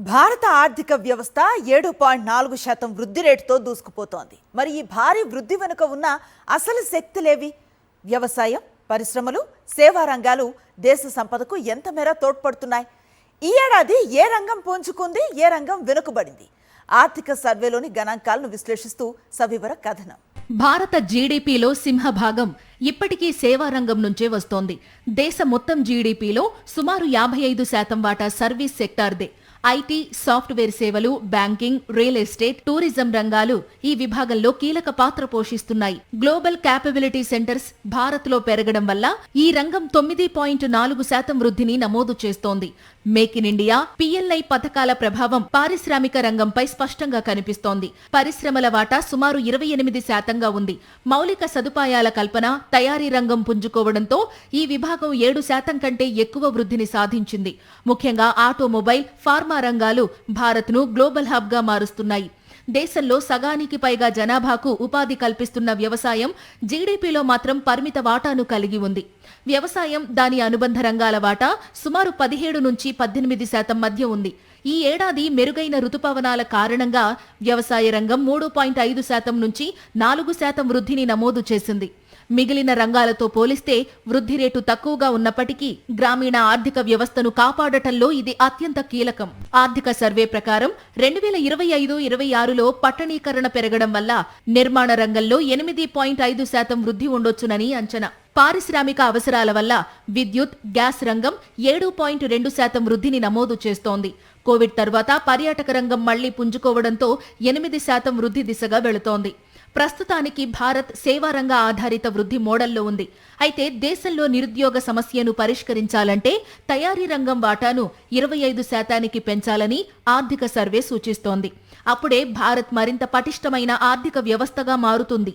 భారత ఆర్థిక వ్యవస్థ 7.4% వృద్ధి రేటుతో దూసుకుపోతోంది. మరి ఈ భారీ వృద్ధి వెనుక ఉన్న అసలు శక్తులేవి? వ్యవసాయం, పరిశ్రమలు, సేవా రంగాలు దేశ సంపదకు ఎంత మేర తోడ్పడుతున్నాయి? ఈ ఏడాది ఏ రంగం పుంజుకుంది, ఏ రంగం వెనుకబడింది? ఆర్థిక సర్వేలోని గణాంకాలను విశ్లేషిస్తూ సవివర కథనం. భారత జీడీపీలో సింహభాగం ఇప్పటికీ సేవా రంగం నుంచే వస్తోంది. దేశ మొత్తం జీడీపీలో సుమారు 55% వాటా సర్వీస్ సెక్టార్దే. ఐటీ, సాఫ్ట్వేర్ సేవలు, బ్యాంకింగ్, రియల్ ఎస్టేట్, టూరిజం రంగాలు ఈ విభాగంలో కీలక పాత్ర పోషిస్తున్నాయి. గ్లోబల్ క్యాపబిలిటీ సెంటర్స్ భారత్లో పెరగడం వల్ల ఈ రంగం 9.4% వృద్ధిని నమోదు చేస్తోంది. మేక్ ఇన్ ఇండియా, పిఎల్ఐ పథకాల ప్రభావం పారిశ్రామిక రంగంపై స్పష్టంగా కనిపిస్తోంది. పరిశ్రమల వాటా సుమారు 28% ఉంది. మౌలిక సదుపాయాల కల్పన, తయారీ రంగం పుంజుకోవడంతో ఈ విభాగం 7% కంటే ఎక్కువ వృద్ధిని సాధించింది. ముఖ్యంగా ఆటోమొబైల్, ఫార్మా రంగాలు భారత్ను గ్లోబల్ హబ్ గా మారుస్తున్నాయి. దేశంలో సగానికి పైగా జనాభాకు ఉపాధి కల్పిస్తున్న వ్యవసాయం జీడీపీలో మాత్రం పరిమిత వాటాను కలిగి ఉంది. వ్యవసాయం, దాని అనుబంధ రంగాల వాటా సుమారు 17 నుంచి 18% మధ్య ఉంది. ఈ ఏడాది మెరుగైన రుతుపవనాల కారణంగా వ్యవసాయ రంగం 3.5% నుంచి 4% వృద్ధిని నమోదు చేసింది. మిగిలిన రంగాలతో పోలిస్తే వృద్ధి రేటు తక్కువగా ఉన్నప్పటికీ గ్రామీణ ఆర్థిక వ్యవస్థను కాపాడటంలో ఇది అత్యంత కీలకం. ఆర్థిక సర్వే ప్రకారం 2025-26లో పట్టణీకరణ పెరగడం వల్ల నిర్మాణ రంగంలో 8.5% వృద్ధి ఉండొచ్చునని అంచనా. పారిశ్రామిక అవసరాల వల్ల విద్యుత్, గ్యాస్ రంగం 7.2% వృద్ధిని నమోదు చేస్తోంది. కోవిడ్ తర్వాత పర్యాటక రంగం మళ్లీ పుంజుకోవడంతో 8% వృద్ధి దిశగా వెళుతోంది. ప్రస్తుతానికి భారత్ సేవారంగ ఆధారిత వృద్ధి మోడల్లో ఉంది. అయితే దేశంలో నిరుద్యోగ సమస్యను పరిష్కరించాలంటే తయారీ రంగం వాటాను 25%కి పెంచాలని ఆర్థిక సర్వే సూచిస్తోంది. అప్పుడే భారత్ మరింత పటిష్టమైన ఆర్థిక వ్యవస్థగా మారుతుంది.